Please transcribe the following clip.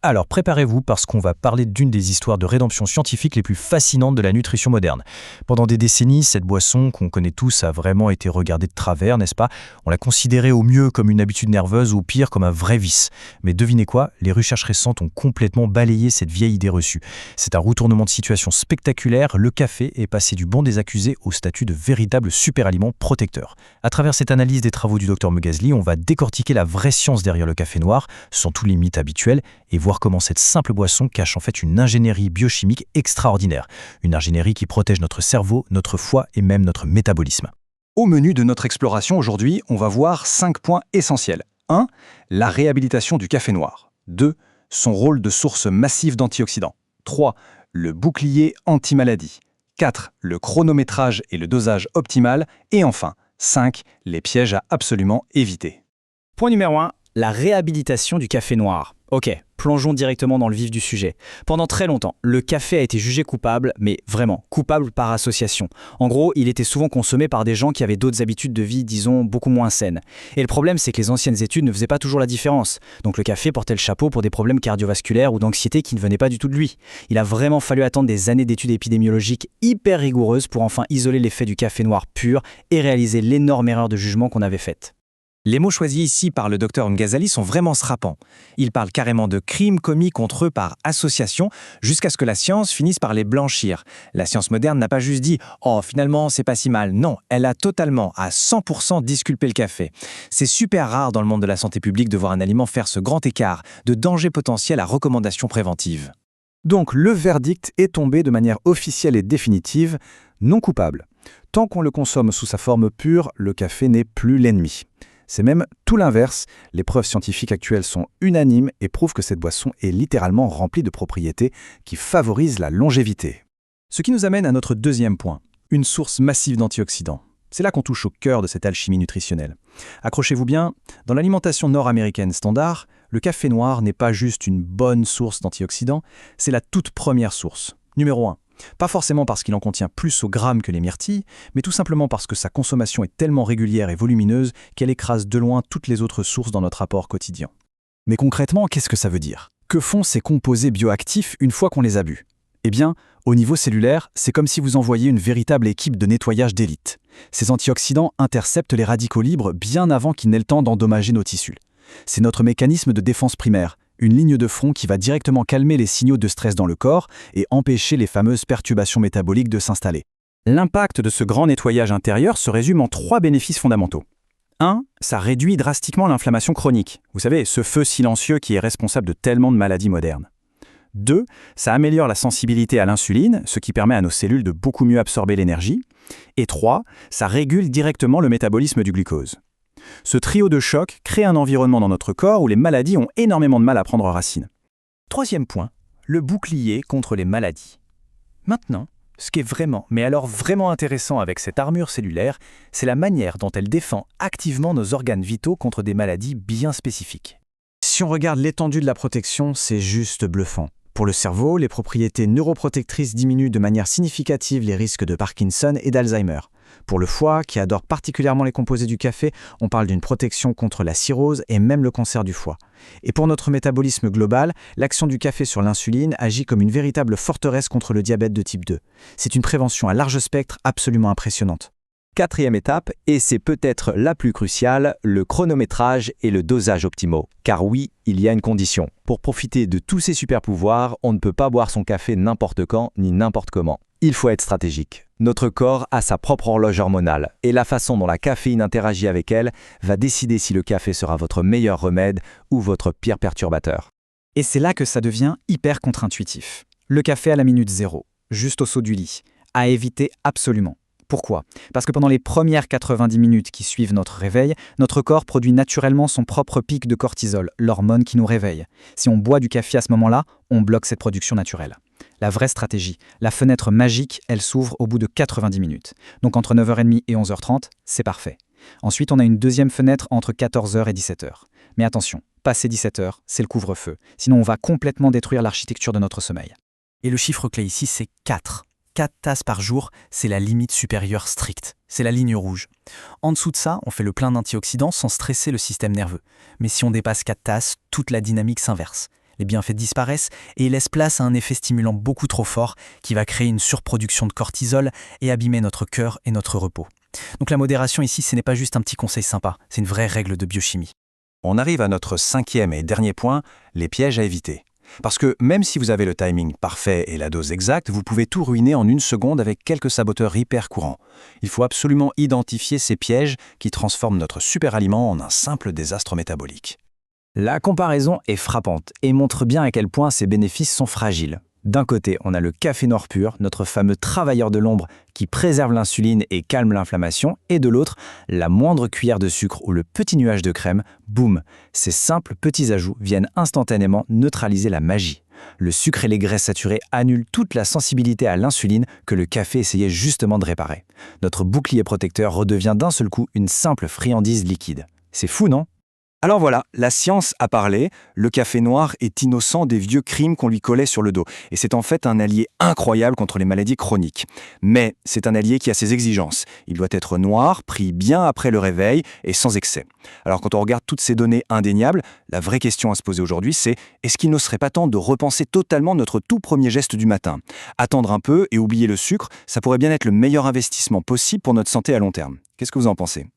Alors préparez-vous parce qu'on va parler d'une des histoires de rédemption scientifique les plus fascinantes de la nutrition moderne. Pendant des décennies, cette boisson qu'on connaît tous a vraiment été regardée de travers, n'est-ce pas? On l'a considérée au mieux comme une habitude nerveuse ou au pire comme un vrai vice. Mais devinez quoi? Les recherches récentes ont complètement balayé cette vieille idée reçue. C'est un retournement de situation spectaculaire, le café est passé du banc des accusés au statut de véritable superaliment protecteur. À travers cette analyse des travaux du Dr Mugasli, on va décortiquer la vraie science derrière le café noir, sans tous les mythes habituels, et voir comment cette simple boisson cache en fait une ingénierie biochimique extraordinaire. Une ingénierie qui protège notre cerveau, notre foie et même notre métabolisme. Au menu de notre exploration aujourd'hui, on va voir 5 points essentiels. 1. La réhabilitation du café noir. 2. Son rôle de source massive d'antioxydants. 3. Le bouclier anti-maladie. 4. Le chronométrage et le dosage optimal. Et enfin, 5. Les pièges à absolument éviter. Point numéro 1, la réhabilitation du café noir. Ok, plongeons directement dans le vif du sujet. Pendant très longtemps, le café a été jugé coupable, mais vraiment, coupable par association. En gros, il était souvent consommé par des gens qui avaient d'autres habitudes de vie, disons, beaucoup moins saines. Et le problème, c'est que les anciennes études ne faisaient pas toujours la différence. Donc le café portait le chapeau pour des problèmes cardiovasculaires ou d'anxiété qui ne venaient pas du tout de lui. Il a vraiment fallu attendre des années d'études épidémiologiques hyper rigoureuses pour enfin isoler l'effet du café noir pur et réaliser l'énorme erreur de jugement qu'on avait faite. Les mots choisis ici par le Dr Mugasli sont vraiment frappants. Il parle carrément de crimes commis contre eux par association, jusqu'à ce que la science finisse par les blanchir. La science moderne n'a pas juste dit « Oh, finalement, c'est pas si mal ». Non, elle a totalement, à 100% disculpé le café. C'est super rare dans le monde de la santé publique de voir un aliment faire ce grand écart de danger potentiel à recommandation préventive. Donc le verdict est tombé de manière officielle et définitive, non coupable. Tant qu'on le consomme sous sa forme pure, le café n'est plus l'ennemi. C'est même tout l'inverse, les preuves scientifiques actuelles sont unanimes et prouvent que cette boisson est littéralement remplie de propriétés qui favorisent la longévité. Ce qui nous amène à notre deuxième point, une source massive d'antioxydants. C'est là qu'on touche au cœur de cette alchimie nutritionnelle. Accrochez-vous bien, dans l'alimentation nord-américaine standard, le café noir n'est pas juste une bonne source d'antioxydants, c'est la toute première source. Numéro 1. Pas forcément parce qu'il en contient plus au gramme que les myrtilles, mais tout simplement parce que sa consommation est tellement régulière et volumineuse qu'elle écrase de loin toutes les autres sources dans notre apport quotidien. Mais concrètement, qu'est-ce que ça veut dire? Que font ces composés bioactifs une fois qu'on les a bu? Eh bien, au niveau cellulaire, c'est comme si vous envoyiez une véritable équipe de nettoyage d'élite. Ces antioxydants interceptent les radicaux libres bien avant qu'ils n'aient le temps d'endommager nos tissus. C'est notre mécanisme de défense primaire, une ligne de front qui va directement calmer les signaux de stress dans le corps et empêcher les fameuses perturbations métaboliques de s'installer. L'impact de ce grand nettoyage intérieur se résume en 3 bénéfices fondamentaux. 1. Ça réduit drastiquement l'inflammation chronique. Vous savez, ce feu silencieux qui est responsable de tellement de maladies modernes. 2. Ça améliore la sensibilité à l'insuline, ce qui permet à nos cellules de beaucoup mieux absorber l'énergie. Et 3. Ça régule directement le métabolisme du glucose. Ce trio de chocs crée un environnement dans notre corps où les maladies ont énormément de mal à prendre racine. Troisième point, le bouclier contre les maladies. Maintenant, ce qui est vraiment, mais alors vraiment intéressant avec cette armure cellulaire, c'est la manière dont elle défend activement nos organes vitaux contre des maladies bien spécifiques. Si on regarde l'étendue de la protection, c'est juste bluffant. Pour le cerveau, les propriétés neuroprotectrices diminuent de manière significative les risques de Parkinson et d'Alzheimer. Pour le foie, qui adore particulièrement les composés du café, on parle d'une protection contre la cirrhose et même le cancer du foie. Et pour notre métabolisme global, l'action du café sur l'insuline agit comme une véritable forteresse contre le diabète de type 2. C'est une prévention à large spectre absolument impressionnante. Quatrième étape, et c'est peut-être la plus cruciale, le chronométrage et le dosage optimaux. Car oui, il y a une condition. Pour profiter de tous ces super pouvoirs, on ne peut pas boire son café n'importe quand ni n'importe comment. Il faut être stratégique. Notre corps a sa propre horloge hormonale, et la façon dont la caféine interagit avec elle va décider si le café sera votre meilleur remède ou votre pire perturbateur. Et c'est là que ça devient hyper contre-intuitif. Le café à la minute 0, juste au saut du lit, à éviter absolument. Pourquoi? Parce que pendant les premières 90 minutes qui suivent notre réveil, notre corps produit naturellement son propre pic de cortisol, l'hormone qui nous réveille. Si on boit du café à ce moment-là, on bloque cette production naturelle. La vraie stratégie, la fenêtre magique, elle s'ouvre au bout de 90 minutes. Donc entre 9h30 et 11h30, c'est parfait. Ensuite, on a une deuxième fenêtre entre 14h et 17h. Mais attention, passé 17h, c'est le couvre-feu. Sinon, on va complètement détruire l'architecture de notre sommeil. Et le chiffre clé ici, c'est 4. 4 tasses par jour, c'est la limite supérieure stricte. C'est la ligne rouge. En dessous de ça, on fait le plein d'antioxydants sans stresser le système nerveux. Mais si on dépasse 4 tasses, toute la dynamique s'inverse. les bienfaits disparaissent et il laisse place à un effet stimulant beaucoup trop fort qui va créer une surproduction de cortisol et abîmer notre cœur et notre repos. Donc la modération ici, ce n'est pas juste un petit conseil sympa, c'est une vraie règle de biochimie. On arrive à notre 5e et dernier point, les pièges à éviter. Parce que même si vous avez le timing parfait et la dose exacte, vous pouvez tout ruiner en 1 seconde avec quelques saboteurs hyper courants. Il faut absolument identifier ces pièges qui transforment notre super aliment en un simple désastre métabolique. La comparaison est frappante et montre bien à quel point ces bénéfices sont fragiles. D'un côté, on a le café noir pur, notre fameux travailleur de l'ombre qui préserve l'insuline et calme l'inflammation, et de l'autre, la moindre cuillère de sucre ou le petit nuage de crème, boum, ces simples petits ajouts viennent instantanément neutraliser la magie. Le sucre et les graisses saturées annulent toute la sensibilité à l'insuline que le café essayait justement de réparer. Notre bouclier protecteur redevient d'un seul coup une simple friandise liquide. C'est fou, non ? Alors voilà, la science a parlé, le café noir est innocent des vieux crimes qu'on lui collait sur le dos. Et c'est en fait un allié incroyable contre les maladies chroniques. Mais c'est un allié qui a ses exigences. Il doit être noir, pris bien après le réveil et sans excès. Alors quand on regarde toutes ces données indéniables, la vraie question à se poser aujourd'hui, c'est est-ce qu'il ne serait pas temps de repenser totalement notre tout premier geste du matin ? Attendre un peu et oublier le sucre, ça pourrait bien être le meilleur investissement possible pour notre santé à long terme. Qu'est-ce que vous en pensez ?